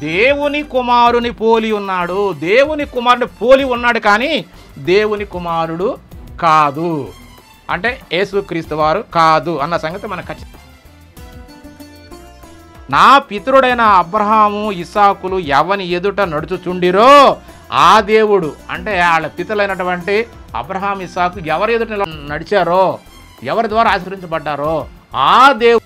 దేవుని కుమారుని పోలి ఉన్నాడు. దేవుని కుమారుని పోలి ఉన్నాడు కానీ దేవుని కుమారుడు కాదు, అంటే యేసుక్రీస్తు వారు కాదు అన్న సంగతి మనకు ఖచ్చితంగా. నా పితరుడైన అబ్రహాము ఇస్సాకులు ఎవని ఎదుట నడుచుచుండిరో ఆ దేవుడు, అంటే వాళ్ళ పితలైనటువంటి అబ్రహాం ఇస్సాకు ఎవరి ఎదుట నడిచారో, ఎవరి ద్వారా ఆశీర్వదించబడ్డారో ఆ దేవుడు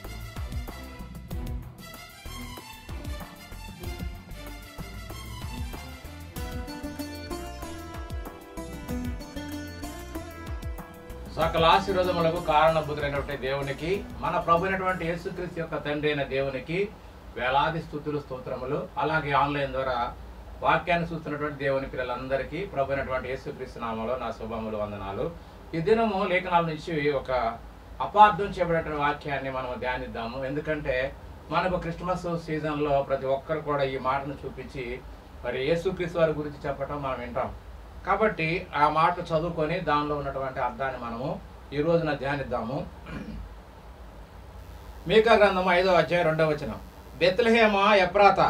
సకల ఆశీర్వాదములకు కారణభూతులైనటువంటి దేవునికి, మన ప్రభు అయినటువంటి యేసుక్రీస్తు యొక్క తండ్రి అయిన దేవునికి వేలాది స్తుతులు స్తోత్రములు. అలాగే ఆన్లైన్ ద్వారా వాక్యాన్ని చూస్తున్నటువంటి దేవుని పిల్లలందరికీ ప్రభు అయినటువంటి యేసుక్రీస్తు నామములో నా శుభములు, వందనాలు. ఈ దినము లేఖనాల నుంచి ఒక అపార్థం చేయబడినటువంటి వాక్యాన్ని మనం ధ్యానిద్దాము. ఎందుకంటే మనకు క్రిస్మస్ సీజన్లో ప్రతి ఒక్కరు కూడా ఈ మాటను చూపించి మరి యేసుక్రీస్తు వారి గురించి చెప్పటం మనం వింటాం. కాబట్టి ఆ మాట చదువుకొని దానిలో ఉన్నటువంటి అర్థాన్ని మనము ఈ రోజున ధ్యానిద్దాము. మీకా గ్రంథము 5వ అధ్యాయం 2వ వచనం. బెత్లెహేమ ఎఫ్రాతా,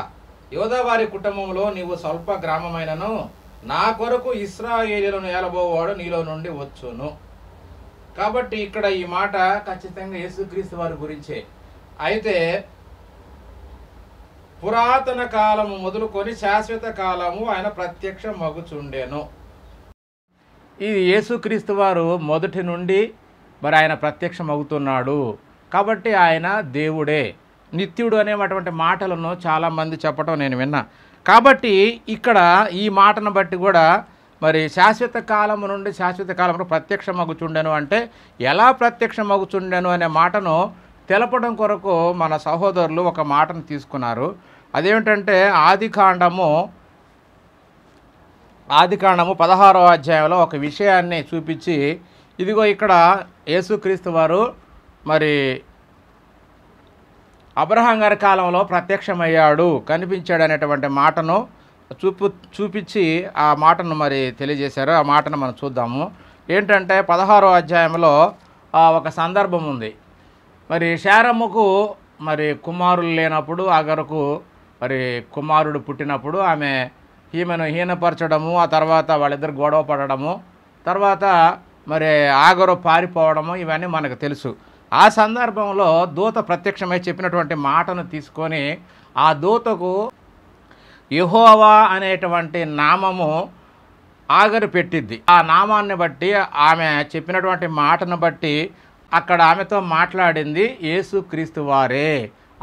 యోదావారి కుటుంబంలో నీవు స్వల్ప గ్రామమైనను నా కొరకు ఇశ్రాయేలీయులను ఏలబోవాడు నీలో నుండి వచ్చును. కాబట్టి ఇక్కడ ఈ మాట ఖచ్చితంగా యేసుక్రీస్తు వారి గురించే. అయితే పురాతన కాలము మొదలుకొని శాశ్వత కాలము ఆయన ప్రత్యక్ష మగుచుండెను. ఇది యేసుక్రీస్తు వారు మొదటి నుండి మరి ఆయన ప్రత్యక్షమవుతున్నాడు. కాబట్టి ఆయన దేవుడే, నిత్యుడు అనేటువంటి మాటలను చాలామంది చెప్పడం నేను విన్నా. కాబట్టి ఇక్కడ ఈ మాటను బట్టి కూడా మరి శాశ్వత కాలము నుండి శాశ్వత కాలంలో ప్రత్యక్షమగుచుండెను అంటే ఎలా ప్రత్యక్షమగుచుండెను అనే మాటను తెలపడం కొరకు మన సహోదరులు ఒక మాటను తీసుకున్నారు. అదేమిటంటే ఆదికాండము 16వ అధ్యాయంలో ఒక విషయాన్ని చూపించి, ఇదిగో ఇక్కడ యేసుక్రీస్తు వారు మరి అబ్రహాం గారి కాలంలో ప్రత్యక్షమయ్యాడు, కనిపించాడు అనేటువంటి మాటను చూపించి ఆ మాటను మరి తెలియజేశారు. ఆ మాటను మనం చూద్దాము. ఏంటంటే 16వ అధ్యాయంలో ఒక సందర్భం ఉంది. మరి శారమ్మకు మరి కుమారులు లేనప్పుడు, ఆగరుకు మరి కుమారుడు పుట్టినప్పుడు ఆమె ఈమెను హీనపరచడము, ఆ తర్వాత వాళ్ళిద్దరు గొడవ పడడము, తర్వాత మరి ఆగరు పారిపోవడము, ఇవన్నీ మనకు తెలుసు. ఆ సందర్భంలో దూత ప్రత్యక్షమై చెప్పినటువంటి మాటను తీసుకొని ఆ దూతకు యెహోవా అనేటువంటి నామము ఆగరు పెట్టిద్ది. ఆ నామాన్ని బట్టి ఆమె చెప్పినటువంటి మాటను బట్టి అక్కడ ఆమెతో మాట్లాడింది యేసుక్రీస్తు వారే,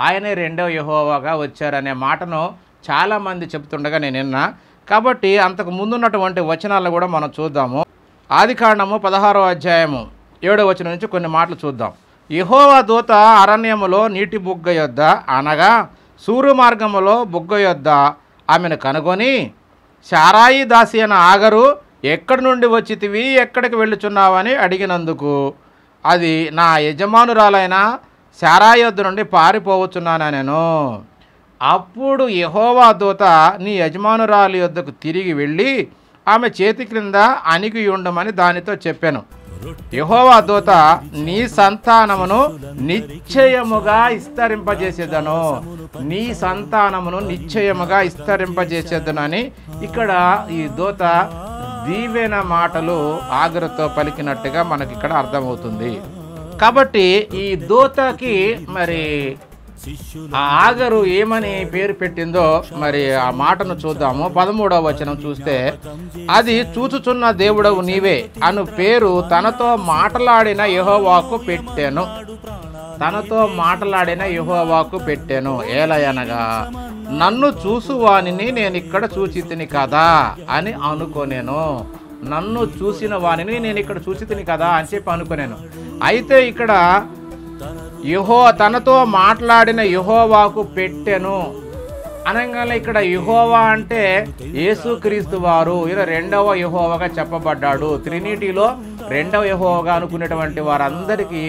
ఆయనే రెండవ యెహోవాగా వచ్చారనే మాటను చాలామంది చెప్తుండగా నేను విన్నా. కాబట్టి అంతకు ముందున్నటువంటి వచనాలను కూడా మనం చూద్దాము. ఆదికాండము 16వ అధ్యాయము 7వ వచనం నుంచి కొన్ని మాటలు చూద్దాం. యెహోవా దూత అరణ్యములో నీటి బుగ్గ యొద్ద అనగా సూరు మార్గములో బుగ్గ యొద్ద ఆమెను కనుగొని, శారాయి దాసి అయిన ఆగరు, ఎక్కడి నుండి వచ్చితివి, ఎక్కడికి వెళ్ళుచున్నావని అడిగినందుకు అది నా యజమానురాలైన శారాయి యొద్ద నుండి పారిపోవచ్చున్నానెను. అప్పుడు యెహోవా దూత నీ యజమానురాలి యొద్దకు తిరిగి వెళ్ళి ఆమె చేతి క్రింద అణిగి ఉండమని దానితో చెప్పాను. యెహోవా దూత నీ సంతానమును నిశ్చయముగా విస్తరింపజేసేదను, నీ సంతానమును నిశ్చయముగా విస్తరింపజేసేదను అని ఇక్కడ ఈ దూత దీవెన మాటలు ఆగరుతో పలికినట్టుగా మనకి ఇక్కడ అర్థమవుతుంది. కాబట్టి ఈ దూతకి మరి ఆ ఆగరు ఏమని పేరు పెట్టిందో మరి ఆ మాటను చూద్దాము. 13వ వచనం చూస్తే, అది చూచుచున్న దేవుడవు నీవే అను పేరు తనతో మాట్లాడిన యెహోవాకు పెట్టెను. తనతో మాట్లాడిన యెహోవాకు పెట్టెను. ఏలయనగా నన్ను చూసువానిని నేను ఇక్కడ చూచితిని కదా అని అనుకోనేను. నన్ను చూసిన వానిని నేను ఇక్కడ చూచితిని కదా అని చెప్పి అనుకోనేను. అయితే ఇక్కడ తనతో మాట్లాడిన యెహోవాకు పెట్టెను అనగానే ఇక్కడ యెహోవా అంటే యేసుక్రీస్తు వారు, ఇలా రెండవ యెహోవాగా చెప్పబడ్డాడు. ట్రినిటీలో రెండవ యెహోవాగా అనుకునేటువంటి వారందరికీ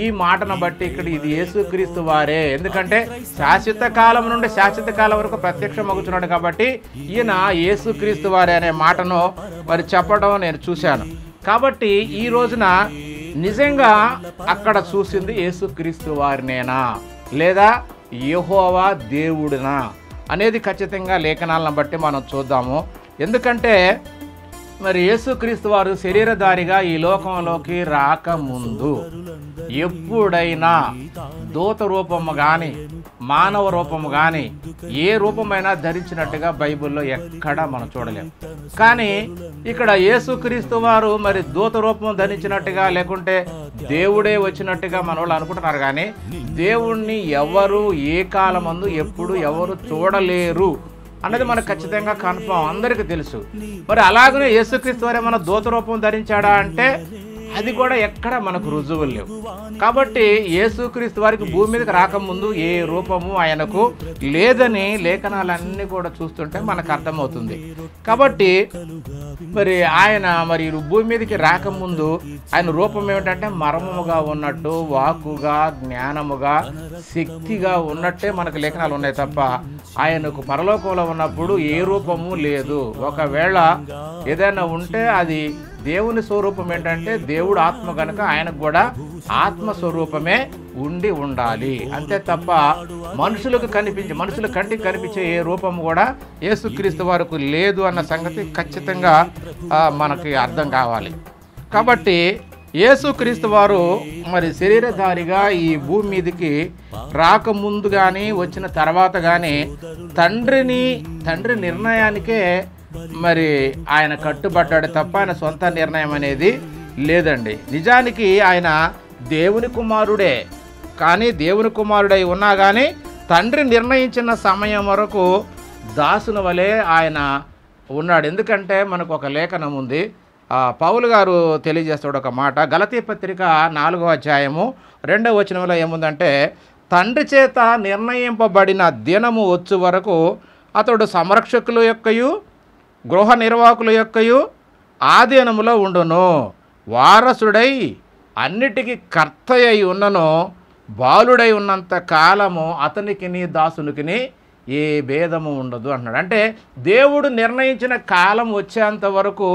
ఈ మాటను బట్టి ఇక్కడ ఇది యేసుక్రీస్తు వారే. ఎందుకంటే శాశ్వత కాలం నుండి శాశ్వత కాలం వరకు ప్రత్యక్షమవుతున్నాడు కాబట్టి ఈయన యేసుక్రీస్తు వారే అనే మాటను మరి చెప్పడం నేను చూశాను. కాబట్టి ఈ రోజున నిజంగా అక్కడ చూసింది యేసుక్రీస్తు వారినేనా, లేదా యెహోవా దేవుడినా అనేది ఖచ్చితంగా లేఖనాలను బట్టి మనం చూద్దాము. ఎందుకంటే మరి యేసుక్రీస్తు వారు శరీరధారిగా ఈ లోకంలోకి రాకముందు ఎప్పుడైనా దూత రూపము కానీ మానవ రూపము కానీ ఏ రూపమైనా ధరించినట్టుగా బైబిల్లో ఎక్కడా మనం చూడలేము. కానీ ఇక్కడ యేసుక్రీస్తు వారు మరి దూత రూపం ధరించినట్టుగా లేకుంటే దేవుడే వచ్చినట్టుగా మన వాళ్ళు అనుకుంటున్నారు. కానీ దేవుణ్ణి ఎవరు ఏ కాలమందు ఎప్పుడు ఎవరు చూడలేరు అన్నది మనకు ఖచ్చితంగా కన్ఫర్మ్, అందరికీ తెలుసు. మరి అలాగనే యేసుక్రీస్తు వారు ఏమైనా దూత రూపం ధరించాడా అంటే అది కూడా ఎక్కడ మనకు రుజువులు లేవు. కాబట్టి యేసుక్రీస్తు వారికి భూమి మీదకి రాకముందు ఏ రూపము ఆయనకు లేదని లేఖనాలన్నీ కూడా చూస్తుంటే మనకు అర్థమవుతుంది. కాబట్టి మరి ఆయన మరి భూమి మీదకి రాకముందు ఆయన రూపం ఏమిటంటే మర్మముగా ఉన్నట్టు, వాక్కుగా, జ్ఞానముగా, శక్తిగా ఉన్నట్టే మనకు లేఖనాలు ఉన్నాయి తప్ప ఆయనకు పరలోకంలో ఉన్నప్పుడు ఏ రూపము లేదు. ఒకవేళ ఏదైనా ఉంటే అది దేవుని స్వరూపం ఏంటంటే దేవుడు ఆత్మ కనుక ఆయనకు కూడా ఆత్మస్వరూపమే ఉండి ఉండాలి. అంతే తప్ప మనుషుల కంటికి కనిపించే ఏ రూపం కూడా యేసుక్రీస్తు వారికి లేదు అన్న సంగతి ఖచ్చితంగా మనకి అర్థం కావాలి. కాబట్టి యేసుక్రీస్తు వారు మరి శరీరధారిగా ఈ భూమి మీదకి రాకముందు కానీ వచ్చిన తర్వాత కానీ తండ్రి నిర్ణయానికే మరి ఆయన కట్టుబడ్డాడు తప్ప ఆయన సొంత నిర్ణయం అనేది లేదండి. నిజానికి ఆయన దేవుని కుమారుడే. కానీ దేవుని కుమారుడై ఉన్నా కానీ తండ్రి నిర్ణయించిన సమయం వరకు దాసుని వలె ఆయన ఉన్నాడు. ఎందుకంటే మనకు ఒక లేఖనం ఉంది, పౌలు గారు తెలియజేస్తాడు ఒక మాట. గలతీ పత్రిక 4వ అధ్యాయము 2వ వచనంలో ఏముందంటే, తండ్రి చేత నిర్ణయింపబడిన దినము వచ్చు వరకు అతడు సంరక్షకుల యొక్కయు గృహ నిర్వాహకుల యొక్కయు ఆధీనములో ఉండును, వారసుడై అన్నిటికీ కర్త అయి ఉన్నను, బాలుడై ఉన్నంత కాలము అతనికి దాసునికి ఏ భేదము ఉండదు అన్నాడు. అంటే దేవుడు నిర్ణయించిన కాలం వచ్చేంత వరకు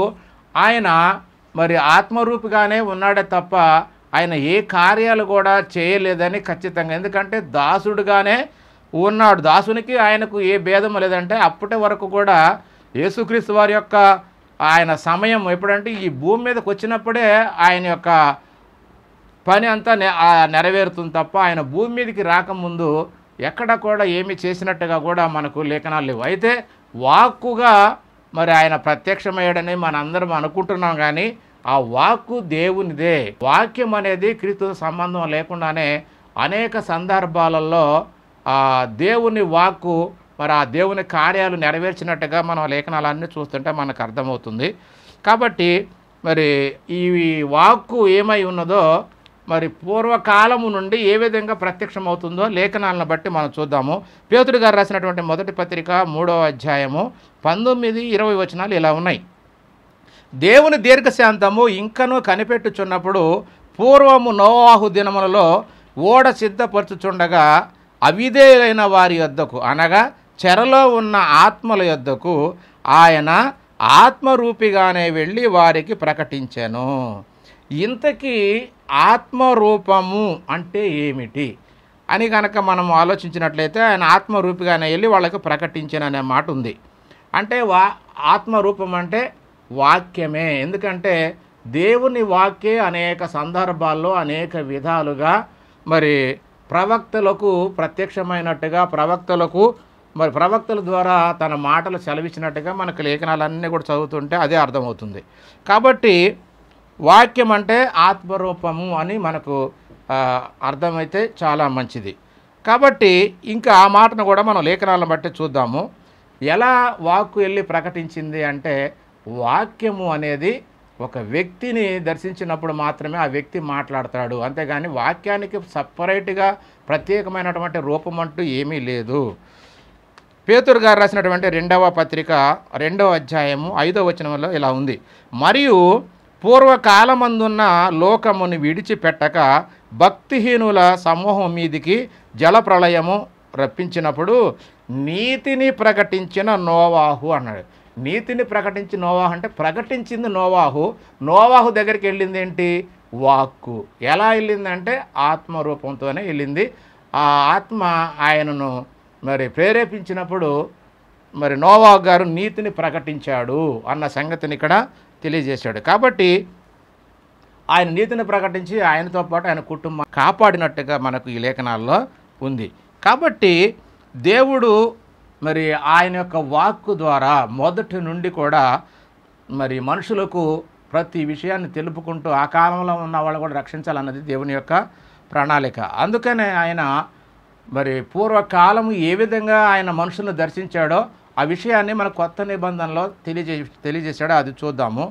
ఆయన మరి ఆత్మరూపిగానే ఉన్నాడే తప్ప ఆయన ఏ కార్యాలు కూడా చేయలేదని ఖచ్చితంగా. ఎందుకంటే దాసుడుగానే ఉన్నాడు, దాసునికి ఆయనకు ఏ భేదం లేదంటే అప్పటి వరకు కూడా యేసుక్రీస్తు వారి యొక్క ఆయన సమయం ఎప్పుడంటే ఈ భూమి మీదకి వచ్చినప్పుడే ఆయన యొక్క పని అంతా నెరవేరుతుంది తప్ప ఆయన భూమి మీదకి రాకముందు ఎక్కడ కూడా ఏమి చేసినట్టుగా కూడా మనకు లేఖనాలు లేవు. అయితే వాక్కుగా మరి ఆయన ప్రత్యక్షమయ్యాడని మనందరం అనుకుంటున్నాం. కానీ ఆ వాక్కు దేవునిదే. వాక్యం అనేది క్రీస్తుతో సంబంధం లేకుండానే అనేక సందర్భాలలో దేవుని వాక్కు మరి ఆ దేవుని కార్యాలు నెరవేర్చినట్టుగా మనం లేఖనాలన్నీ చూస్తుంటే మనకు అర్థమవుతుంది. కాబట్టి మరి ఈ వాక్కు ఏమై ఉన్నదో మరి పూర్వకాలము నుండి ఏ విధంగా ప్రత్యక్షమవుతుందో లేఖనాలను బట్టి మనం చూద్దాము. పేతురు గారు రాసినటువంటి మొదటి పత్రిక 3వ అధ్యాయము 19-20 వచనాలు ఇలా ఉన్నాయి. దేవుని దీర్ఘశాంతము ఇంకనూ కనిపెట్టుచున్నప్పుడు పూర్వము నోవాహు దినములలో ఓడ సిద్ధపరచుచుండగా అవిధేయులైన వారి యొద్దకు అనగా చెరలో ఉన్న ఆత్మల యొద్దకు ఆయన ఆత్మరూపిగానే వెళ్ళి వారికి ప్రకటించెను. ఇంతకీ ఆత్మరూపము అంటే ఏమిటి అని కనుక మనం ఆలోచించినట్లయితే ఆయన ఆత్మరూపిగానే వెళ్ళి వాళ్ళకి ప్రకటించను అనే మాట ఉంది. అంటే ఆత్మరూపం అంటే వాక్యమే. ఎందుకంటే దేవుని వాక్యే అనేక సందర్భాల్లో అనేక విధాలుగా మరి ప్రవక్తలకు ప్రత్యక్షమైనట్టుగా ప్రవక్తల ద్వారా తన మాటలు సెలవిచ్చినట్టుగా మనకు లేఖనాలన్నీ కూడా చదువుతుంటే అదే అర్థమవుతుంది. కాబట్టి వాక్యం అంటే ఆత్మరూపము అని మనకు అర్థమైతే చాలా మంచిది. కాబట్టి ఇంకా ఆ మాటను కూడా మనం లేఖనాలను బట్టి చూద్దాము. ఎలా వాక్కు వెళ్ళి ప్రకటించింది అంటే వాక్యము అనేది ఒక వ్యక్తిని దర్శించినప్పుడు మాత్రమే ఆ వ్యక్తి మాట్లాడతాడు. అంతేగాని వాక్యానికి సపరేట్గా ప్రత్యేకమైనటువంటి రూపం అంటూ ఏమీ లేదు. పేతురు గారు రాసినటువంటి 2వ పత్రిక 2వ అధ్యాయము 5వ వచనంలో ఇలా ఉంది. మరియు పూర్వకాలమందున్న లోకమును విడిచిపెట్టక భక్తిహీనుల సమూహం మీదికి జలప్రళయము రప్పించినప్పుడు నీతిని ప్రకటించిన నోవాహు అన్నాడు. నీతిని ప్రకటించి నోవాహు అంటే ప్రకటించింది నోవాహు దగ్గరికి వెళ్ళింది ఏంటి? వాక్కు. ఎలా వెళ్ళిందంటే ఆత్మరూపంతోనే వెళ్ళింది. ఆ ఆత్మ ఆయనను మరి ప్రేరేపించినప్పుడు మరి నోవాహు గారు నీతిని ప్రకటించాడు అన్న సంగతిని ఇక్కడ తెలియజేశాడు. కాబట్టి ఆయన నీతిని ప్రకటించి ఆయనతో పాటు ఆయన కుటుంబం కాపాడినట్టుగా మనకు ఈ లేఖనాల్లో ఉంది. కాబట్టి దేవుడు మరి ఆయన యొక్క వాక్కు ద్వారా మొదటి నుండి కూడా మరి మనుషులకు ప్రతి విషయాన్ని తెలుపుకుంటూ ఆ కాలంలో ఉన్న వాళ్ళు కూడా రక్షించాలన్నది దేవుని యొక్క ప్రణాళిక. అందుకనే ఆయన మరి పూర్వకాలం ఏ విధంగా ఆయన మనుషులను దర్శించాడో ఆ విషయాన్ని మన కొత్త నిబంధనలో తెలియజేశాడో అది చూద్దాము.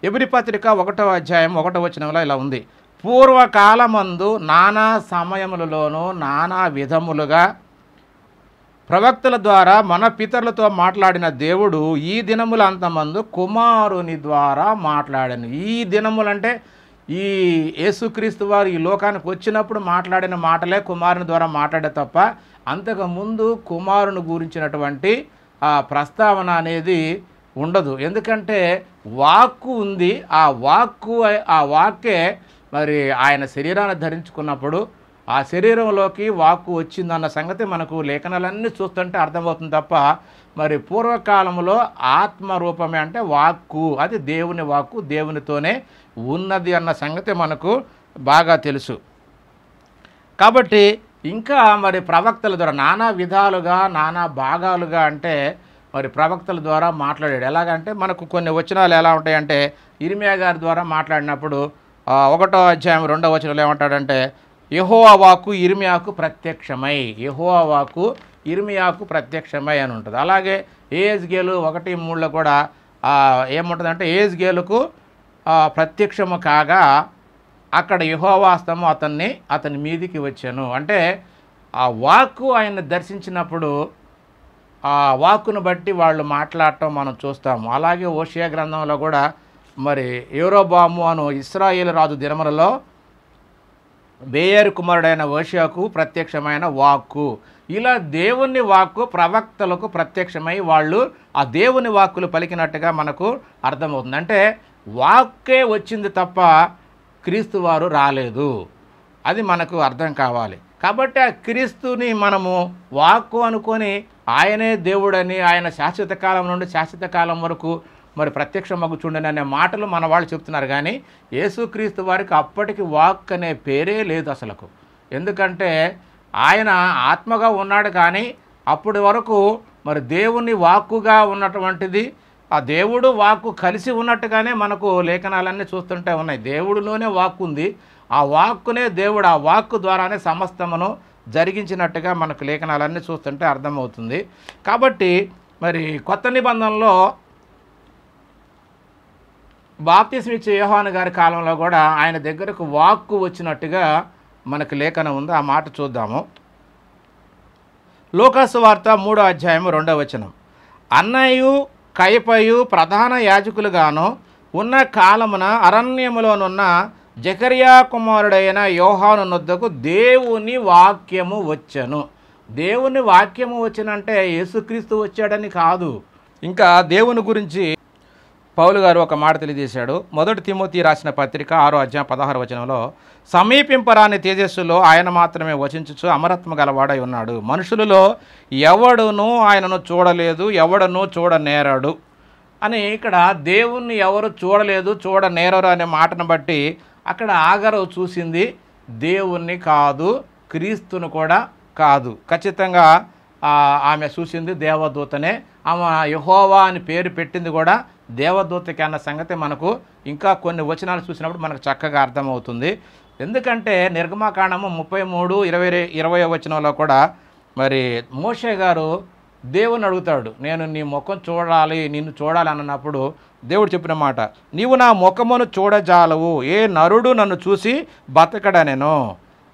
ఎబ్రీ పత్రిక 1వ అధ్యాయం 1వ వచనంలో ఇలా ఉంది: పూర్వకాలమందు నానా సమయములలోనూ నానా విధములుగా ప్రవక్తల ద్వారా మన పితరులతో మాట్లాడిన దేవుడు ఈ దినముల అంతమందు కుమారుని ద్వారా మాట్లాడాను. ఈ దినములంటే ఈ యేసుక్రీస్తు వారు ఈ లోకానికి వచ్చినప్పుడు మాట్లాడిన మాటలే కుమారుని ద్వారా మాట్లాడే తప్ప అంతకుముందు కుమారుని గురించినటువంటి ఆ ప్రస్తావన అనేది ఉండదు. ఎందుకంటే వాక్కు ఉంది. ఆ వాక్కే మరి ఆయన శరీరాన్ని ధరించుకున్నప్పుడు ఆ శరీరంలోకి వాక్కు వచ్చిందన్న సంగతి మనకు లేఖనాలన్నీ చూస్తుంటే అర్థమవుతుంది తప్ప మరి పూర్వకాలంలో ఆత్మరూపమే అంటే వాక్కు, అది దేవుని వాక్కు, దేవునితోనే ఉన్నది అన్న సంగతి మనకు బాగా తెలుసు. కాబట్టి ఇంకా మరి ప్రవక్తల ద్వారా నానా విధాలుగా నానా భాగాలుగా అంటే మరి ప్రవక్తల ద్వారా మాట్లాడాడు. ఎలాగంటే మనకు కొన్ని వచనాలు ఎలా ఉంటాయంటే ఇర్మియా గారి ద్వారా మాట్లాడినప్పుడు 1వ అధ్యాయం 2వ వచనంలో ఏమంటాడంటే యెహోవా వాక్కు ఇర్మియాకు ప్రత్యక్షమై, యెహోవా వాక్కు ఇర్మియాకు ప్రత్యక్షమై అని ఉంటుంది. అలాగే యెహెజ్కేలు 1:3లో కూడా ఏముంటుందంటే యెహెజ్కేలుకు ప్రత్యక్షము కాగా అక్కడ యెహోవా హస్తము అతని మీదికి వచ్చాను. అంటే ఆ వాక్కు ఆయన దర్శించినప్పుడు ఆ వాక్కును బట్టి వాళ్ళు మాట్లాడటం మనం చూస్తాము. అలాగే హోషేయ గ్రంథంలో కూడా మరి యెరోబాము అను ఇశ్రాయేలు రాజు దినములలో బేయేరు కుమారుడైన హోషేయకు ప్రత్యక్షమైన వాక్కు, ఇలా దేవుని వాక్కు ప్రవక్తలకు ప్రత్యక్షమై వాళ్ళు ఆ దేవుని వాక్కులు పలికినట్టుగా మనకు అర్థమవుతుంది. అంటే వాక్కే వచ్చింది తప్ప క్రీస్తు వారు రాలేదు, అది మనకు అర్థం కావాలి. కాబట్టి ఆ క్రీస్తుని మనము వాక్కు అనుకొని ఆయనే దేవుడని, ఆయన శాశ్వత కాలం నుండి శాశ్వత కాలం వరకు మరి ప్రత్యక్షమగుచుండని అనే మాటలు మన వాళ్ళు చెప్తున్నారు. కానీ యేసుక్రీస్తు వారికి అప్పటికి వాక్ అనే పేరే లేదు అసలుకు. ఎందుకంటే ఆయన ఆత్మగా ఉన్నాడు, కానీ అప్పటి వరకు మరి దేవుని వాక్కుగా ఉన్నటువంటిది ఆ దేవుడు వాక్కు కలిసి ఉన్నట్టుగానే మనకు లేఖనాలన్నీ చూస్తుంటే ఉన్నాయి. దేవుడిలోనే వాక్కు ఉంది, ఆ వాక్కునే దేవుడు ఆ వాక్కు ద్వారానే సమస్తమును జరిగించినట్టుగా మనకు లేఖనాలన్నీ చూస్తుంటే అర్థమవుతుంది. కాబట్టి మరి కొత్త నిబంధనలో బాప్తిస్మ ఇచ్చే యోహాను గారి కాలంలో కూడా ఆయన దగ్గరకు వాక్కు వచ్చినట్టుగా మనకు లేఖనం ఉంది. ఆ మాట చూద్దాము. లూకాసు వార్త 3వ అధ్యాయం 2వ వచనం: అన్నయు కయపయు ప్రధాన యాజకులుగాను ఉన్న కాలమున అరణ్యములోనున్న జకర్యా కుమారుడైన యోహాను నొద్దకు దేవుని వాక్యము వచ్చెను. దేవుని వాక్యము వచ్చినంటే యేసుక్రీస్తు వచ్చాడని కాదు. ఇంకా దేవుని గురించి పౌలు గారు ఒక మాట తెలియజేశాడు. 1 తిమోతి రాసిన పత్రిక 6వ అధ్యాయం 16వ వచనంలో సమీపింపరాని తేజస్సులో ఆయన మాత్రమే వచించుచు అమరత్వం గలవాడై ఉన్నాడు. మనుషులలో ఎవడునూ ఆయనను చూడలేదు, ఎవడనూ చూడనేరాడు అని ఇక్కడ దేవుణ్ణి ఎవరు చూడలేదు, చూడనేరరు అనే మాటను బట్టి అక్కడ ఆగరు చూసింది దేవుణ్ణి కాదు, క్రీస్తును కూడా కాదు. ఖచ్చితంగా ఆమె చూసింది దేవదూతనే. ఆమె యెహోవా అని పేరు పెట్టింది కూడా దేవదూతకి అన్న సంగతి మనకు ఇంకా కొన్ని వచనాలు చూసినప్పుడు మనకు చక్కగా అర్థమవుతుంది. ఎందుకంటే నిర్గమకాండము 33:20 వచనంలో కూడా మరి మోషే గారు దేవుని అడుగుతాడు, నేను నీ ముఖం చూడాలి, నిన్ను చూడాలి అన్నప్పుడు దేవుడు చెప్పిన మాట, నీవు నా ముఖమును చూడజాలవు, ఏ నరుడు నన్ను చూసి బతకడనెను.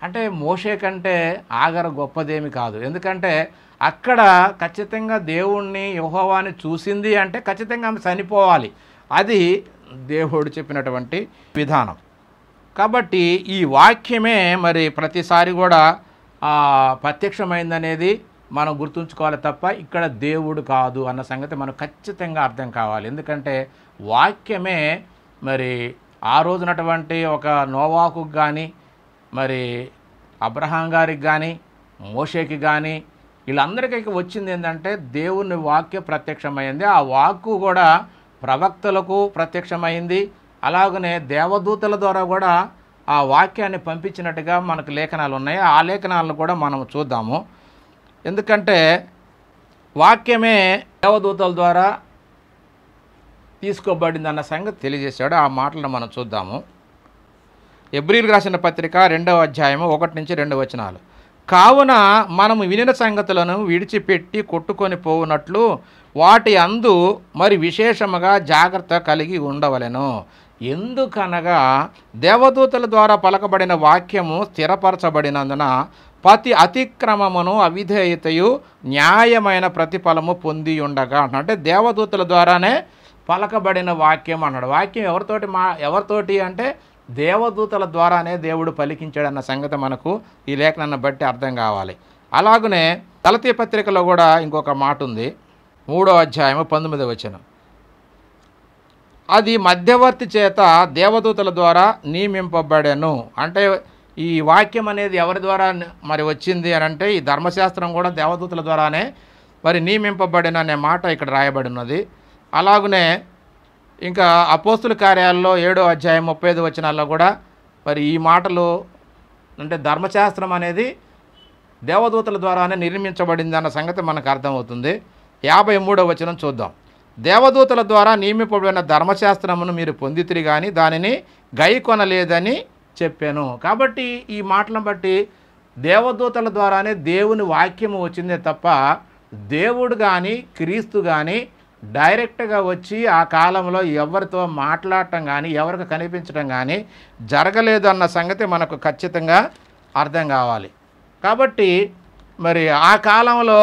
అంటే మోషే కంటే ఆగరు గొప్పదేమి కాదు. ఎందుకంటే అక్కడ ఖచ్చితంగా దేవుణ్ణి యెహోవాని చూసింది అంటే ఖచ్చితంగా ఆమె చనిపోవాలి. అది దేవుడు చెప్పినటువంటి విధానం. కాబట్టి ఈ వాక్యమే మరి ప్రతిసారి కూడా ప్రత్యక్షమైందనేది మనం గుర్తుంచుకోవాలి తప్ప ఇక్కడ దేవుడు కాదు అన్న సంగతి మనకు ఖచ్చితంగా అర్థం కావాలి. ఎందుకంటే వాక్యమే మరి ఆ రోజునటువంటి ఒక నోవాహుకు కానీ మరి అబ్రహాం గారికి కానీ మోషేకి కానీ వీళ్ళందరికీ వచ్చింది ఏంటంటే దేవుని వాక్య ప్రత్యక్షమైంది. ఆ వాక్కు కూడా ప్రవక్తలకు ప్రత్యక్షమైంది. అలాగనే దేవదూతల ద్వారా కూడా ఆ వాక్యాన్ని పంపించినట్టుగా మనకు లేఖనాలు ఉన్నాయి. ఆ లేఖనాలను కూడా మనం చూద్దాము. ఎందుకంటే వాక్యమే దేవదూతల ద్వారా తీసుకోబడింది అన్న సంగతి తెలియజేశాడు. ఆ మాటలను మనం చూద్దాము. ఎబ్రీయులకు రాసిన పత్రిక 2వ అధ్యాయము 1-2 వచనాలు. కావున మనము వినిన సంగతులను విడిచిపెట్టి కొట్టుకొని పోవునట్లు వాటి అందు మరి విశేషముగా జాగ్రత్త కలిగి ఉండవలెను. ఎందుకనగా దేవదూతల ద్వారా పలకబడిన వాక్యము స్థిరపరచబడినందున ప్రతి అతిక్రమమును అవిధేయతయు న్యాయమైన ప్రతిఫలము పొంది ఉండగా అంటే దేవదూతల ద్వారానే పలకబడిన వాక్యం అన్నాడు. వాక్యం ఎవరితోటి అంటే దేవదూతల ద్వారానే దేవుడు పలికించాడన్న సంగతి మనకు ఈ లేఖనాన్ని బట్టి అర్థం కావాలి. అలాగనే గలతీ పత్రికలో కూడా ఇంకొక మాట ఉంది. 3వ అధ్యాయము 19వ వచనం. అది మధ్యవర్తి చేత దేవదూతల ద్వారా నియమింపబడెను. అంటే ఈ వాక్యం అనేది ఎవరి ద్వారా మరి వచ్చింది అని అంటే ఈ ధర్మశాస్త్రం కూడా దేవదూతల ద్వారానే మరి నియమింపబడిన అనే మాట ఇక్కడ రాయబడి ఉన్నది. అలాగనే ఇంకా అపోస్తుల కార్యాలలో 7వ అధ్యాయం 35 వచనాల్లో కూడా మరి ఈ మాటలు అంటే ధర్మశాస్త్రం అనేది దేవదూతల ద్వారానే నిర్మించబడింది అన్న సంగతి మనకు అర్థమవుతుంది. 53వ వచనం చూద్దాం. దేవదూతల ద్వారా నియమింపబడిన ధర్మశాస్త్రమును మీరు పొందితిరి కానీ దానిని గైకొనలేదని చెప్పాను. కాబట్టి ఈ మాటలను బట్టి దేవదూతల ద్వారానే దేవుని వాక్యము వచ్చిందే తప్ప దేవుడు కానీ క్రీస్తు కానీ డైరెక్ట్గా వచ్చి ఆ కాలంలో ఎవరితో మాట్లాడటం కానీ ఎవరికి కనిపించడం కానీ జరగలేదు అన్న సంగతి మనకు ఖచ్చితంగా అర్థం కావాలి. కాబట్టి మరి ఆ కాలంలో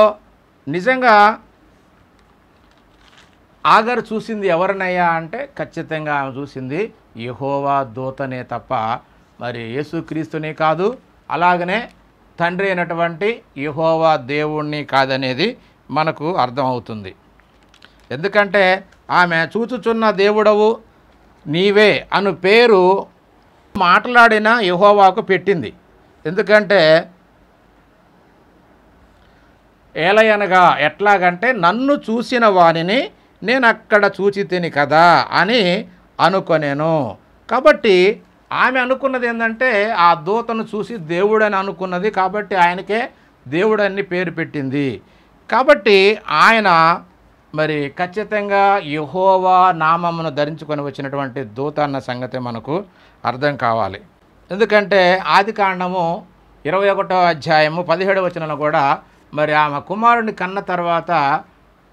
నిజంగా ఆగరు చూసింది ఎవరినయ్యా అంటే ఖచ్చితంగా ఆమె చూసింది యెహోవా దూతనే తప్ప మరి యేసుక్రీస్తుని కాదు, అలాగనే తండ్రి అయినటువంటి యెహోవా దేవుణ్ణి కాదనేది మనకు అర్థమవుతుంది. ఎందుకంటే ఆమె చూచుచున్న దేవుడవు నీవే అను పేరు మాట్లాడిన యెహోవాకు పెట్టింది. ఎందుకంటే ఏలయనగా ఎట్లాగంటే నన్ను చూసిన వానిని నేను అక్కడ చూచితిని కదా అని అనుకొనేను. కాబట్టి ఆమె అనుకున్నది ఏంటంటే ఆ దూతను చూసి దేవుడని అనుకున్నది. కాబట్టి ఆయనకే దేవుడని పేరు పెట్టింది. కాబట్టి ఆయన మరి ఖచ్చితంగా యెహోవా నామమును ధరించుకొని వచ్చినటువంటి దూత అన్న సంగతి మనకు అర్థం కావాలి. ఎందుకంటే ఆదికాండము 21వ అధ్యాయము 17వ వచనంలో కూడా మరి ఆమె కుమారుని కన్న తర్వాత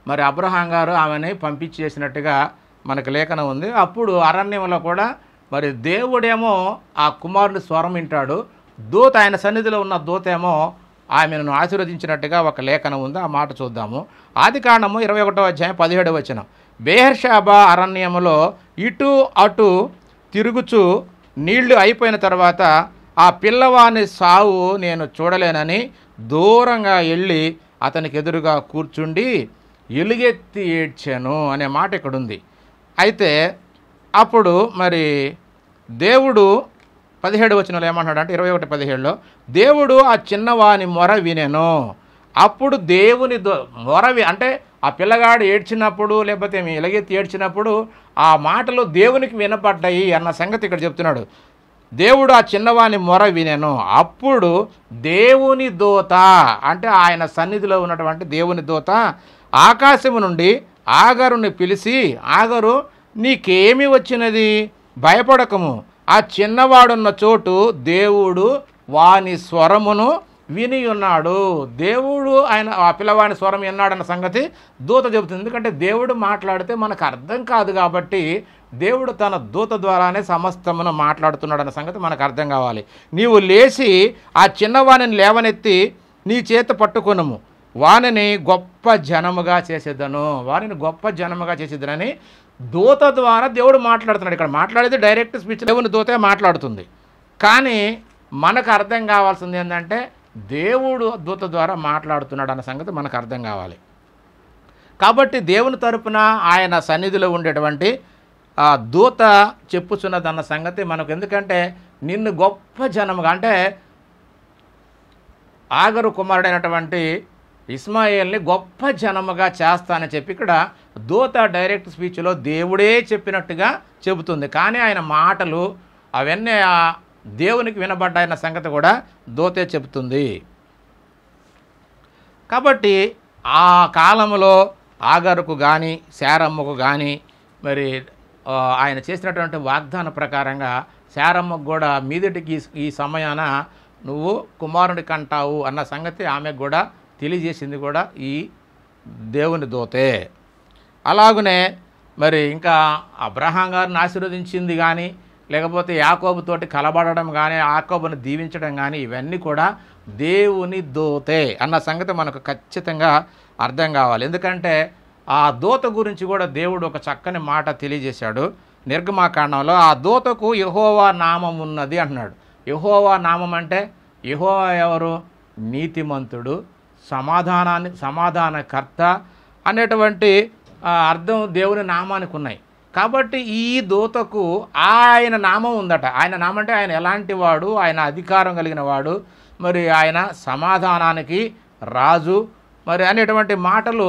మరి అబ్రహాం గారు ఆమెని పంపించేసినట్టుగా మనకు లేఖనం ఉంది. అప్పుడు అరణ్యంలో కూడా మరి దేవుడేమో ఆ కుమారుని స్వరం వింటాడు, దూత ఆయన సన్నిధిలో ఉన్న దూతేమో ఆమెను ఆశీర్వదించినట్టుగా ఒక లేఖనం ఉంది. ఆ మాట చూద్దాము. ఆదికాండము 21వ అధ్యాయం 17వ వచనం. బెయేర్షెబా అరణ్యములో ఇటు అటు తిరుగుచు నీళ్లు అయిపోయిన తర్వాత ఆ పిల్లవాని సావు నేను చూడలేనని దూరంగా వెళ్ళి అతనికి ఎదురుగా కూర్చుండి ఎలుగెత్తి ఏడ్చాను అనే మాట ఇక్కడ ఉంది. అయితే అప్పుడు మరి దేవుడు 17వ వచనంలో ఏమంటాడంటే 21:17లో దేవుడు ఆ చిన్నవాని మొర వినెను. అప్పుడు దేవుని మొర అంటే ఆ పిల్లగాడు ఏడ్చినప్పుడు లేకపోతే ఎలుగెత్తి ఏడ్చినప్పుడు ఆ మాటలు దేవునికి వినపడ్డాయి అన్న సంగతి ఇక్కడ చెప్తున్నాడు. దేవుడు ఆ చిన్నవాని మొర వినెను. అప్పుడు దేవుని దూత అంటే ఆయన సన్నిధిలో ఉన్నటువంటి దేవుని దూత ఆకాశము నుండి ఆగరుని పిలిచి, ఆగరు నీకేమి వచ్చినది, భయపడకము, ఆ చిన్నవాడున్న చోటు దేవుడు వాని స్వరమును విని ఉన్నాడు. దేవుడు ఆయన ఆ పిల్లవాని స్వరం విన్నాడన్న సంగతి దూత చెబుతుంది. ఎందుకంటే దేవుడు మాట్లాడితే మనకు అర్థం కాదు కాబట్టి దేవుడు తన దూత ద్వారానే సమస్తమును మాట్లాడుతున్నాడన్న సంగతి మనకు అర్థం కావాలి. నీవు లేచి ఆ చిన్నవాణిని లేవనెత్తి నీ చేత పట్టుకొనుము, వానిని గొప్ప జనముగా చేసేదను, వారిని గొప్ప జనముగా చేసేదనని దూత ద్వారా దేవుడు మాట్లాడుతున్నాడు. ఇక్కడ మాట్లాడేది డైరెక్ట్ స్పీచ్ దేవుని దూతే మాట్లాడుతుంది. కానీ మనకు అర్థం కావాల్సింది ఏంటంటే దేవుడు దూత ద్వారా మాట్లాడుతున్నాడు అన్న సంగతి మనకు అర్థం కావాలి. కాబట్టి దేవుని తరపున ఆయన సన్నిధిలో ఉండేటువంటి ఆ దూత చెప్పుచున్నదన్న సంగతి మనకు. ఎందుకంటే నిన్ను గొప్ప జనముగా అంటే ఆగరు కుమారుడైనటువంటి ఇస్మాయేల్ని గొప్ప జనముగా చేస్తానని చెప్పి ఇక్కడ దూత డైరెక్ట్ స్పీచ్లో దేవుడే చెప్పినట్టుగా చెబుతుంది. కానీ ఆయన మాటలు అవన్నీ దేవునికి వినబడ్డాయన్న సంగతి కూడా దూతే చెబుతుంది. కాబట్టి ఆ కాలంలో ఆగరుకు కానీ శారమ్మకు కానీ మరి ఆయన చేసినటువంటి వాగ్దాన ప్రకారంగా శారమ్మకు కూడా మీదటికి ఈ సమయాన నువ్వు కుమారుడి కంటావు అన్న సంగతి ఆమెకు కూడా తెలియజేసింది కూడా ఈ దేవుని దూతే. అలాగనే మరి ఇంకా అబ్రహాం గారిని ఆశీర్వదించింది కానీ లేకపోతే యాకోబుతోటి కలబడడం కానీ యాకోబుని దీవించడం కానీ ఇవన్నీ కూడా దేవుని దూతే అన్న సంగతి మనకు ఖచ్చితంగా అర్థం కావాలి. ఎందుకంటే ఆ దూత గురించి కూడా దేవుడు ఒక చక్కని మాట తెలియజేశాడు. నిర్గమాకాండంలో ఆ దూతకు యెహోవా నామం ఉన్నది అంటున్నాడు. యెహోవా నామం అంటే యెహోవా ఎవరు? నీతిమంతుడు, సమాధానకర్త అనేటువంటి అర్థం దేవుని నామానికి ఉన్నాయి. కాబట్టి ఈ దూతకు ఆయన నామం ఉందట. ఆయన నామం అంటే ఆయన ఎలాంటి వాడు, ఆయన అధికారం కలిగిన వాడు, మరి ఆయన సమాధానానికి రాజు మరి అనేటువంటి మాటలు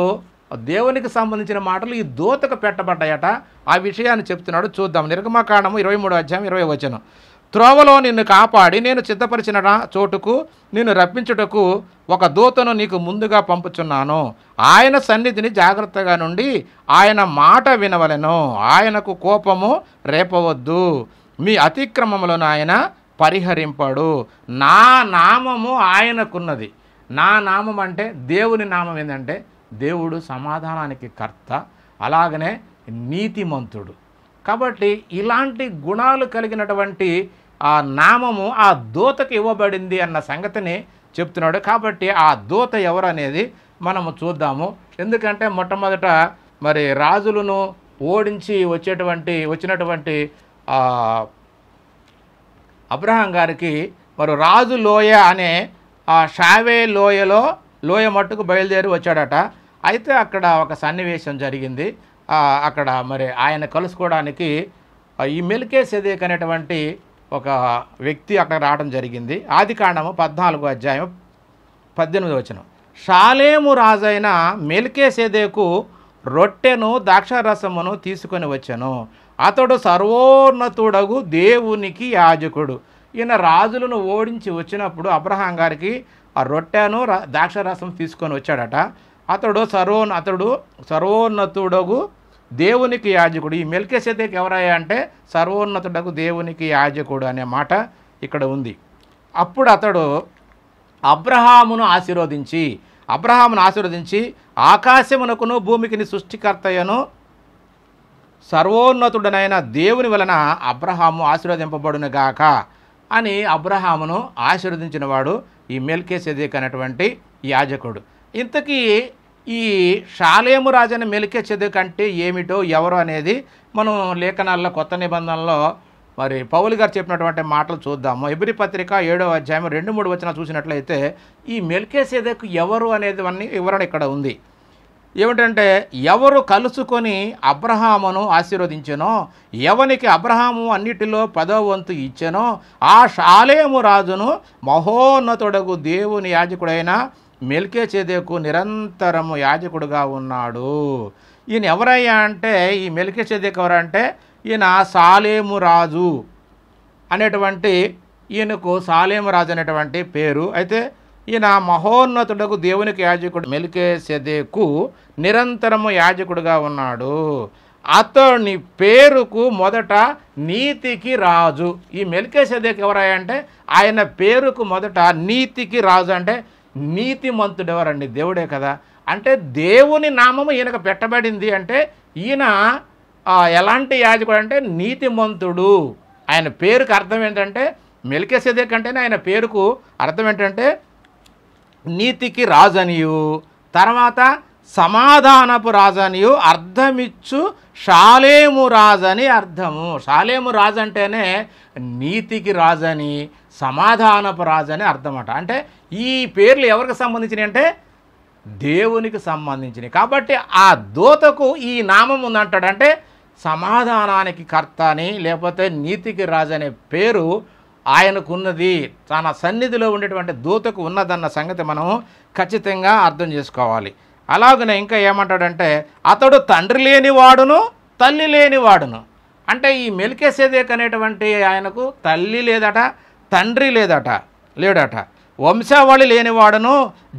దేవునికి సంబంధించిన మాటలు ఈ దూతకు పెట్టబడ్డాయట. ఆ విషయాన్ని చెప్తున్నాడు. చూద్దాం. నిర్గమకాండము 23వ అధ్యాయం 20వ వచనం. త్రోవలో నిన్ను కాపాడి నేను సిద్ధపరిచిన చోటుకు నిన్ను రప్పించుటకు ఒక దూతను నీకు ముందుగా పంపుచున్నాను. ఆయన సన్నిధిని జాగ్రత్తగా నుండి ఆయన మాట వినవలెను. ఆయనకు కోపము రేపవద్దు. మీ అతిక్రమములను ఆయన పరిహరింపడు. నా నామము ఆయనకున్నది. నా నామం అంటే దేవుని నామం ఏంటంటే దేవుడు సమాధానానికి కర్త, అలాగనే నీతిమంతుడు. కాబట్టి ఇలాంటి గుణాలు కలిగినటువంటి ఆ నామము ఆ దూతకు ఇవ్వబడింది అన్న సంగతిని చెప్తున్నాడు. కాబట్టి ఆ దూత ఎవరు అనేది మనము చూద్దాము. ఎందుకంటే మొట్టమొదట మరి రాజులను ఓడించి వచ్చినటువంటి అబ్రహాం గారికి మరి రాజు లోయ అనే ఆ షావే లోయ మట్టుకు బయలుదేరి వచ్చాడట. అయితే అక్కడ ఒక సన్నివేశం జరిగింది. అక్కడ మరి ఆయన కలుసుకోవడానికి ఈ మెల్కీసెదెకు అనేటువంటి ఒక వ్యక్తి అక్కడ రావడం జరిగింది. ఆదికాండము 14వ అధ్యాయం 18వ వచనం. షాలేము రాజైన మెల్కీసెదెకు రొట్టెను ద్రాక్షారసమును తీసుకొని వచ్చెను. అతడు సర్వోన్నతుడగు దేవునికి యాజకుడు. ఈయన రాజులను ఓడించి వచ్చినప్పుడు అబ్రహాం గారికి ఆ రొట్టెను ద్రాక్షారసం తీసుకొని వచ్చాడట. అతడు సర్వోన్నతుడగు దేవునికి యాజకుడు. ఈ మెల్కీసెదెకు ఎవరయ్యా అంటే సర్వోన్నతుడగు దేవునికి యాజకుడు అనే మాట ఇక్కడ ఉంది. అప్పుడు అతడు అబ్రహామును ఆశీర్వదించి ఆకాశమునకును భూమికిని సృష్టికర్తయను సర్వోన్నతుడనైన దేవుని వలన అబ్రహాము ఆశీర్వదింపబడును గాక అని అబ్రహామును ఆశీర్వదించిన వాడు ఈ మెల్కీసెదెకు అనేటువంటి యాజకుడు. ఇంతకీ ఈ షాలేము రాజైన మెల్కీసెదెకు అంటే ఏమిటో ఎవరు అనేది మనం లేఖనాల్లో కొత్త నిబంధనలో మరి పౌలు గారు చెప్పినటువంటి మాటలు చూద్దాము. హెబ్రీ పత్రిక 7వ అధ్యాయం 2-3 వచనాలు చూసినట్లయితే ఈ మెల్కీసెదెకు ఎవరు అనేది వివరణ ఇక్కడ ఉంది. ఏమిటంటే ఎవరు కలుసుకొని అబ్రహామును ఆశీర్వదించెనో, ఎవనికి అబ్రహాము అన్నిటిలో 10వ వంతు ఇచ్చెనో ఆ షాలేము రాజును మహోన్నతుడగు దేవుని యాజకుడైన మెల్కీసెదెకు నిరంతరము యాజకుడుగా ఉన్నాడు. ఈయన ఎవరయ్యా అంటే ఈ మెల్కీసెదెకు ఎవరంటే ఈయన సాలేము రాజు అనేటువంటి ఈయనకు సాలేము రాజు అనేటువంటి పేరు. అయితే ఈయన మహోన్నతుడకు దేవునికి యాజకుడు మెల్కీసెదెకు నిరంతరము యాజకుడుగా ఉన్నాడు. అతని పేరుకు మొదట నీతికి రాజు. ఈ మెల్కీసెదెకు ఎవరయ్యా అంటే ఆయన పేరుకు మొదట నీతికి రాజు అంటే నీతిమంతుడు ఎవరండి? దేవుడే కదా. అంటే దేవుని నామము ఈయనకు పెట్టబడింది. అంటే ఈయన ఎలాంటి యాజకుడు అంటే నీతిమంతుడు. ఆయన పేరుకు అర్థం ఏంటంటే మెల్కీసెదెకు అంటేనే ఆయన పేరుకు అర్థం ఏంటంటే నీతికి రాజనియు, తర్వాత సమాధానపు రాజనియు అర్థమిచ్చు షాలేము రాజని అర్థము. షాలేము రాజు అంటేనే నీతికి రాజని, సమాధానపు రాజని అర్థమట. అంటే ఈ పేర్లు ఎవరికి సంబంధించినవి అంటే దేవునికి సంబంధించినవి. కాబట్టి ఆ దూతకు ఈ నామం ఉందంటాడంటే సమాధానానికి కర్త అని లేకపోతే నీతికి రాజు అనే పేరు ఆయనకున్నది, తన సన్నిధిలో ఉండేటువంటి దూతకు ఉన్నదన్న సంగతి మనం ఖచ్చితంగా అర్థం చేసుకోవాలి. అలాగనే ఇంకా ఏమంటాడంటే అతడు తండ్రి లేనివాడును తల్లి లేనివాడును. అంటే ఈ మెల్కీసెదెకు అనేటువంటి ఆయనకు తల్లి లేదట, తండ్రి లేడట. వంశావళి లేనివాడును,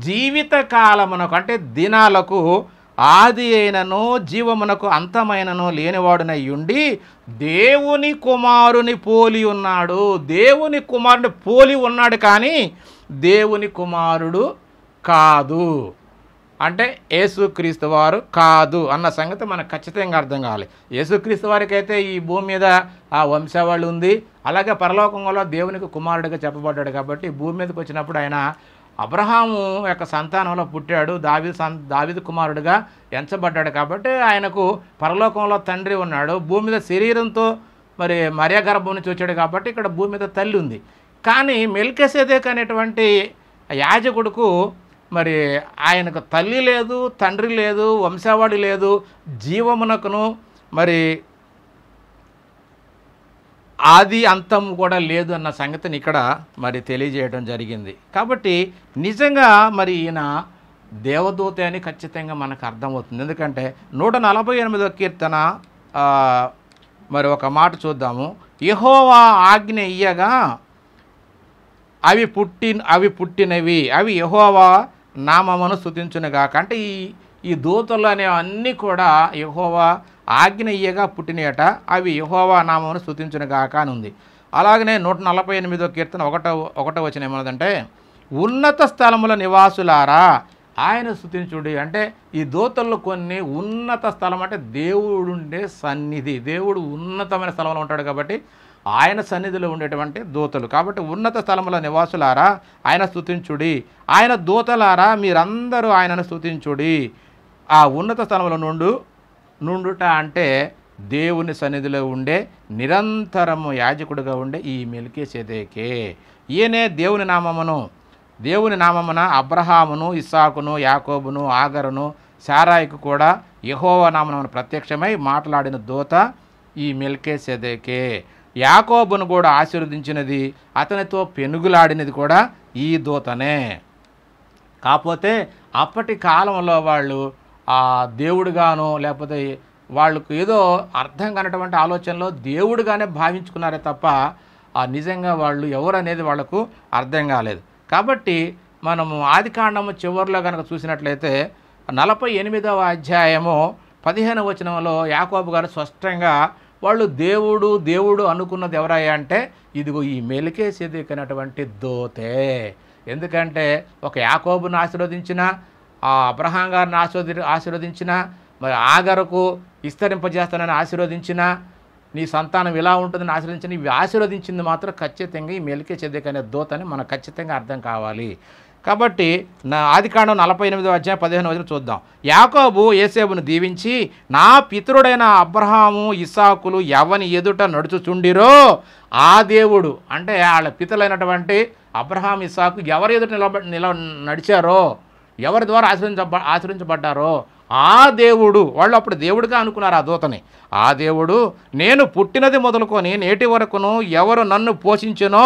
జీవిత కాలమునకు అంటే దినాలకు ఆది అయినను జీవమునకు అంతమైనను లేనివాడునై ఉండి దేవుని కుమారుని పోలి ఉన్నాడు. దేవుని కుమారుని పోలి ఉన్నాడు కానీ దేవుని కుమారుడు కాదు. అంటే యేసుక్రీస్తు వారు కాదు అన్న సంగతి మనకు ఖచ్చితంగా అర్థం కావాలి. యేసుక్రీస్తు వారికి అయితే ఈ భూమి మీద ఆ వంశావళి ఉంది, అలాగే పరలోకంలో దేవునికి కుమారుడిగా చెప్పబడ్డాడు. కాబట్టి భూమి మీదకి వచ్చినప్పుడు ఆయన అబ్రహాము యొక్క సంతానంలో పుట్టాడు, దావీదు కుమారుడిగా ఎంచబడ్డాడు. కాబట్టి ఆయనకు పరలోకంలో తండ్రి ఉన్నాడు, భూమి మీద శరీరంతో మరి మరియ గర్భం నుంచి వచ్చాడు. కాబట్టి ఇక్కడ భూమి మీద తల్లి ఉంది. కానీ మెల్కీసెదెకు అనేటువంటి యాజకుడుకు మరి ఆయనకు తల్లి లేదు, తండ్రి లేదు, వంశావళి లేదు, జీవమునకును మరి ఆది అంతం కూడా లేదు అన్న సంగతిని ఇక్కడ మరి తెలియజేయడం జరిగింది. కాబట్టి నిజంగా మరి ఈయన దేవదూత అని ఖచ్చితంగా మనకు అర్థమవుతుంది. ఎందుకంటే 148వ కీర్తన మరి ఒక మాట చూద్దాము. యెహోవా ఆజ్ఞ ఇయ్యగా అవి పుట్టినవి, అవి యెహోవా నామమును స్తుతించునుగాక. అంటే ఈ దూతలు అనేవన్నీ కూడా యెహోవా ఆజ్ఞ ఇయ్యగా పుట్టినయట, అవి యెహోవా నామమును స్తుతించునుగాక అని ఉంది. అలాగనే 148వ కీర్తన 1వ వచనం ఏమన్నదంటే ఉన్నత స్థలముల నివాసులారా ఆయన స్తుతించుడి. అంటే ఈ దూతల్లో కొన్ని ఉన్నత స్థలం అంటే దేవుడు ఉండే సన్నిధి, దేవుడు ఉన్నతమైన స్థలంలో ఉంటాడు కాబట్టి ఆయన సన్నిధిలో ఉండేటువంటి దూతలు. కాబట్టి ఉన్నత స్థలముల నివాసులారా ఆయన స్తుతించుడి, ఆయన దూతలారా మీరందరూ ఆయనను స్తుతించుడి. ఆ ఉన్నత స్థలంలో నుండుట అంటే దేవుని సన్నిధిలో ఉండే నిరంతరము యాజకుడిగా ఉండే ఈ మెల్కీసెదెకే. ఈయనే దేవుని నామమున అబ్రహామును, ఇస్సాకును, యాకోబును, ఆగరును, శారాయికు కూడా యెహోవా నామమున ప్రత్యక్షమై మాట్లాడిన దూత ఈ మెల్కీసెదెకే. యాకోబును కూడా ఆశీర్వదించినది, అతనితో పెనుగులాడినది కూడా ఈ దూతనే. కాకపోతే అప్పటి కాలంలో వాళ్ళు ఆ దేవుడుగాను లేకపోతే వాళ్ళకు ఏదో అర్థం కానటువంటి ఆలోచనలో దేవుడుగానే భావించుకున్నారే తప్ప నిజంగా వాళ్ళు ఎవరు అనేది వాళ్లకు అర్థం కాలేదు. కాబట్టి మనము ఆదికాండము చివరిలో కనుక చూసినట్లయితే 48వ అధ్యాయము 15వ వచనంలో యాకోబు గారు స్పష్టంగా వాళ్ళు దేవుడు అనుకున్నది ఎవరయ్యా అంటే ఇదిగో ఈ మెల్కీసెదెకు అనేటువంటి దూతే. ఎందుకంటే ఒక యాకోబును ఆశీర్వదించిన, ఆ అబ్రహాం గారిని ఆశీర్వదించిన, మరి ఆగరుకు విస్తరింపజేస్తానని ఆశీర్వదించిన, నీ సంతానం ఇలా ఉంటుందని ఆశీర్వదించిన, ఇవి ఆశీర్వదించింది మాత్రం ఖచ్చితంగా ఈ మెల్కీసెదెకు అనే దూతని మనకు ఖచ్చితంగా అర్థం కావాలి. కాబట్టి ఆదికాండం 48వ అధ్యాయం 15వ వచనం చూద్దాం. యాకోబు యోసేపును దీవించి నా పితరుడైన అబ్రహాము ఇస్సాకులు ఎవని ఎదుట నడుచుచుండిరో ఆ దేవుడు, అంటే వాళ్ళ పితరులైనటువంటి అబ్రహాం ఇస్సాకు ఎవరి ఎదుట నడిచారో, ఎవరి ద్వారా ఆశ్రయించబడ్డారో ఆ దేవుడు, వాళ్ళు అప్పుడు దేవుడిగా అనుకున్నారు ఆ దూతని, ఆ దేవుడు నేను పుట్టినది మొదలుకొని నేటి వరకును ఎవరు నన్ను పోషించెనో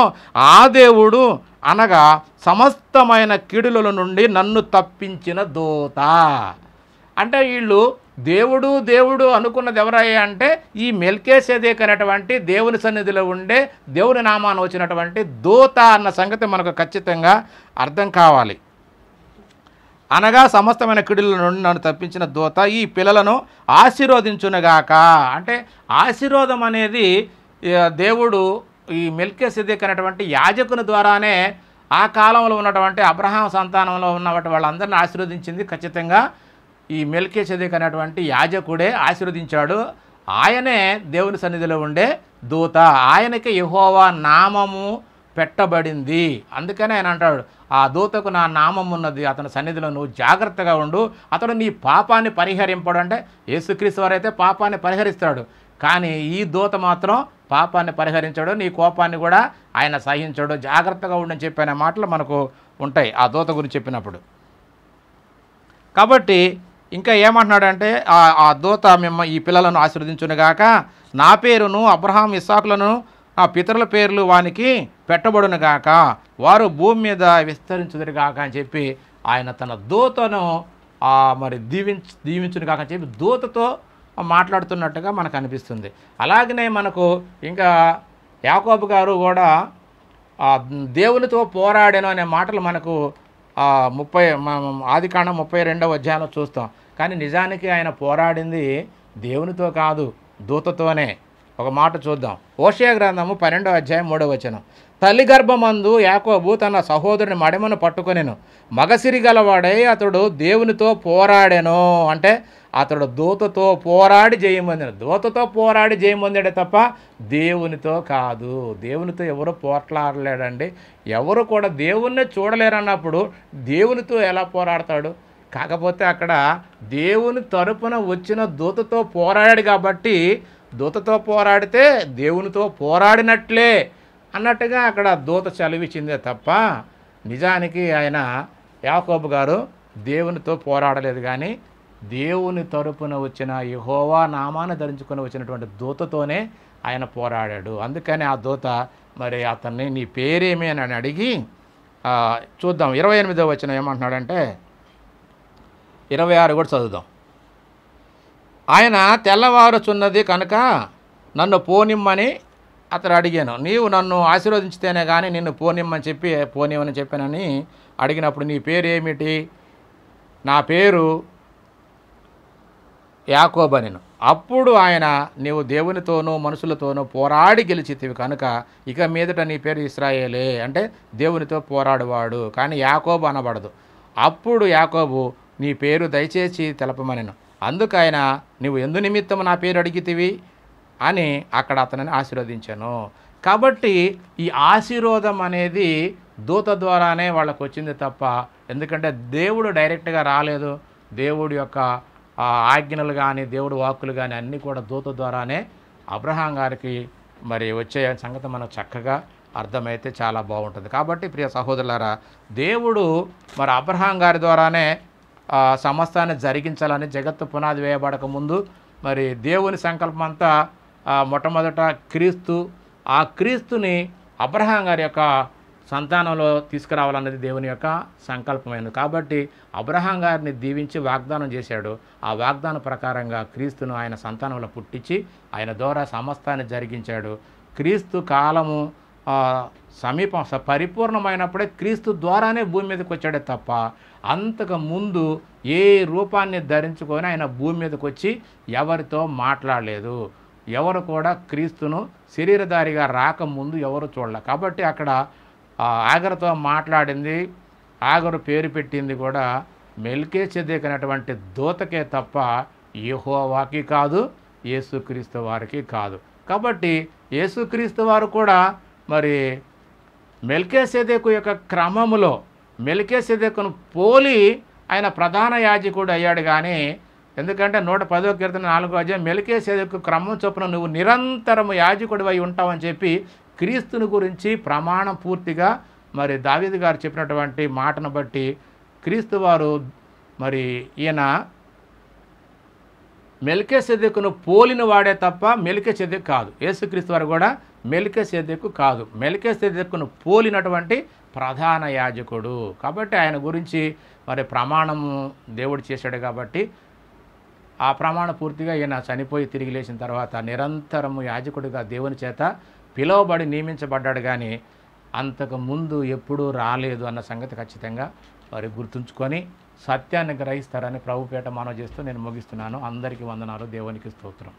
ఆ దేవుడు అనగా సమస్తమైన కీడుల నుండి నన్ను తప్పించిన దూత. అంటే వీళ్ళు దేవుడు అనుకున్నది ఎవరయ్యా అంటే ఈ మెల్కీసెదెకు అనేటువంటి దేవుని సన్నిధిలో ఉండే దేవుని నామాన్ని వచ్చినటువంటి దూత అన్న సంగతి మనకు ఖచ్చితంగా అర్థం కావాలి. అనగా సమస్తమైన కీడుల నుండి నన్ను తప్పించిన దూత ఈ పిల్లలను ఆశీర్వదించునుగాక. అంటే ఆశీర్వాదం అనేది దేవుడు ఈ మెల్కీసెదెకు అనేటువంటి యాజకుని ద్వారానే ఆ కాలంలో ఉన్నటువంటి అబ్రహాం సంతానంలో ఉన్నటువంటి వాళ్ళందరినీ ఆశీర్వదించింది ఖచ్చితంగా ఈ మెల్కీసెదెకు అనేటువంటి యాజకుడే ఆశీర్వదించాడు. ఆయనే దేవుని సన్నిధిలో ఉండే దూత, ఆయనకి యెహోవా నామము పెట్టబడింది. అందుకనే ఆయన అంటాడు ఆ దూతకు నా నామం ఉన్నది, అతని సన్నిధిలో నువ్వు జాగ్రత్తగా ఉండు, అతడు నీ పాపాన్ని పరిహరింపడు. అంటే యేసుక్రీస్తు వారైతే పాపాన్ని పరిహరిస్తాడు, కానీ ఈ దూత మాత్రం పాపాన్ని పరిహరించాడు, నీ కోపాన్ని కూడా ఆయన సహించాడు, జాగ్రత్తగా ఉండని చెప్పిన మాటలు మనకు ఉంటాయి ఆ దూత గురించి చెప్పినప్పుడు. కాబట్టి ఇంకా ఏమంటున్నాడంటే ఆ దూత ఈ పిల్లలను ఆశీర్వదించునుగాక, నా పేరును అబ్రహాం ఇస్సాకులను నా పితరుల పేర్లు వానికి పెట్టబడును గాక, వారు భూమి మీద విస్తరించుదురు గాక అని చెప్పి ఆయన తన దూతను మరి దీవించును గాక అని చెప్పి దూతతో మాట్లాడుతున్నట్టుగా మనకు అనిపిస్తుంది. అలాగనే మనకు ఇంకా యాకోబు గారు కూడా దేవునితో పోరాడాను అనే మాటలు మనకు ఆదికాండం 32వ అధ్యాయంలో చూస్తాం. కానీ నిజానికి ఆయన పోరాడింది దేవునితో కాదు, దూతతోనే. ఒక మాట చూద్దాం. హోషేయ గ్రంథము 12వ అధ్యాయం 3వ వచనం. తల్లి గర్భమందు యాకోబు తన సహోదరుని మడిమను పట్టుకొనెను, మగసిరి గలవాడై అతడు దేవునితో పోరాడెను. అంటే అతడు దూతతో పోరాడి జయమొందాడు. దూతతో పోరాడి జయమొందాడే తప్ప దేవునితో కాదు. దేవునితో ఎవరు పోట్లాడలేడండి. ఎవరు కూడా దేవుణ్ణి చూడలేరన్నప్పుడు దేవునితో ఎలా పోరాడతాడు? కాకపోతే అక్కడ దేవుని తరపున వచ్చిన దూతతో పోరాడాడు కాబట్టి దూతతో పోరాడితే దేవునితో పోరాడినట్లే అన్నట్టుగా అక్కడ దూత చదివించిందే తప్ప నిజానికి ఆయన యాకోబు గారు దేవునితో పోరాడలేదు. కానీ దేవుని తరపున వచ్చిన యెహోవా నామాన్ని ధరించుకొని వచ్చినటువంటి దూతతోనే ఆయన పోరాడాడు. అందుకని ఆ దూత మరి అతన్ని నీ పేరేమి అని అడిగి చూద్దాం. 28వ వచనం ఏమంటున్నాడంటే, 26 కూడా చదువుదాం. ఆయన తెల్లవారుచున్నది కనుక నన్ను పోనిమ్మని అతడు అడిగాను. నీవు నన్ను ఆశీర్వదించితేనే కానీ నిన్ను పోనిమ్మని చెప్పానని అడిగినప్పుడు నీ పేరు ఏమిటి? నా పేరు యాకోబనెను. అప్పుడు ఆయన, నీవు దేవునితోనూ మనుషులతోనూ పోరాడి గెలిచితివి కనుక ఇక మీదట నీ పేరు ఇశ్రాయేలే, అంటే దేవునితో పోరాడువాడు, కానీ యాకోబు అనబడదు. అప్పుడు యాకోబు, నీ పేరు దయచేసి తెలపమనెను. అందుకు ఆయన, నీవు ఎందు నిమిత్తం నా పేరు అడిగితివి అని అక్కడ అతనిని ఆశీర్వదించాను. కాబట్టి ఈ ఆశీర్వాదం అనేది దూత ద్వారానే వాళ్ళకు వచ్చింది తప్ప, ఎందుకంటే దేవుడు డైరెక్ట్గా రాలేదు. దేవుడి యొక్క ఆజ్ఞలు కానీ దేవుడి వాక్కులు కానీ అన్నీ కూడా దూత ద్వారానే అబ్రహాం గారికి మరి వచ్చే సంగతి మనకు చక్కగా అర్థమైతే చాలా బాగుంటుంది. కాబట్టి ప్రియ సహోదరులారా, దేవుడు మరి అబ్రహాం గారి ద్వారానే సమస్తాన్ని జరిగించాలని జగత్తు పునాది వేయబడక ముందు మరి దేవుని సంకల్పం అంతా మొట్టమొదట క్రీస్తు, ఆ క్రీస్తుని అబ్రహాం గారి యొక్క సంతానంలో తీసుకురావాలన్నది దేవుని యొక్క సంకల్పమైనది. కాబట్టి అబ్రహాం గారిని దీవించి వాగ్దానం చేశాడు. ఆ వాగ్దానం ప్రకారంగా క్రీస్తును ఆయన సంతానంలో పుట్టించి ఆయన ద్వారా సమస్తాన్ని జరిగించాడు. క్రీస్తు కాలము పరిపూర్ణమైనప్పుడే క్రీస్తు ద్వారానే భూమి మీదకి వచ్చాడే తప్ప అంతకు ముందు ఏ రూపాన్ని ధరించుకొని ఆయన భూమి మీదకి వచ్చి ఎవరితో మాట్లాడలేదు. ఎవరు కూడా క్రీస్తును శరీరధారిగా రాకముందు ఎవరు చూడలే. కాబట్టి అక్కడ ఆగరుతో మాట్లాడింది, ఆగరు పేరు పెట్టింది కూడా మెల్కీసెదెకు అనేటువంటి దూతకే తప్ప యెహోవాకి కాదు, యేసుక్రీస్తు వారికి కాదు. కాబట్టి యేసుక్రీస్తు వారు కూడా మరి మెల్కీసెదెకు యొక్క క్రమములో మెల్కీసెదెకును పోలి ఆయన ప్రధాన యాజకుడు అయ్యాడు. కానీ ఎందుకంటే 110వ కీర్తన 4వ అధ్యాయం మెల్కీసెదెకు క్రమం చొప్పున నువ్వు నిరంతరము యాజకుడివై ఉంటావని చెప్పి క్రీస్తుని గురించి ప్రమాణం పూర్తిగా మరి దావీదు గారు చెప్పినటువంటి మాటను బట్టి క్రీస్తు వారు మరి ఈయన మెల్కీసెదెకును పోలిన వాడే తప్ప మెల్కీసెదెకు కాదు. యేసుక్రీస్తు వారు కూడా మెల్కీసెదెకు కాదు, మెల్కీసెదెకును పోలినటువంటి ప్రధాన యాజకుడు. కాబట్టి ఆయన గురించి మరి ప్రమాణము దేవుడు చేశాడు. కాబట్టి ఆ ప్రమాణ పూర్తిగా ఈయన చనిపోయి తిరిగి లేచిన తర్వాత నిరంతరము యాజకుడిగా దేవుని చేత పిలువబడి నియమించబడ్డాడు. కానీ అంతకు ముందు ఎప్పుడూ రాలేదు అన్న సంగతి ఖచ్చితంగా మరి గుర్తుంచుకొని సత్యాన్ని గ్రహిస్తారని ప్రభుపేట మనవి చేస్తూ నేను ముగిస్తున్నాను. అందరికీ వందనాలు. దేవునికి స్తోత్రం.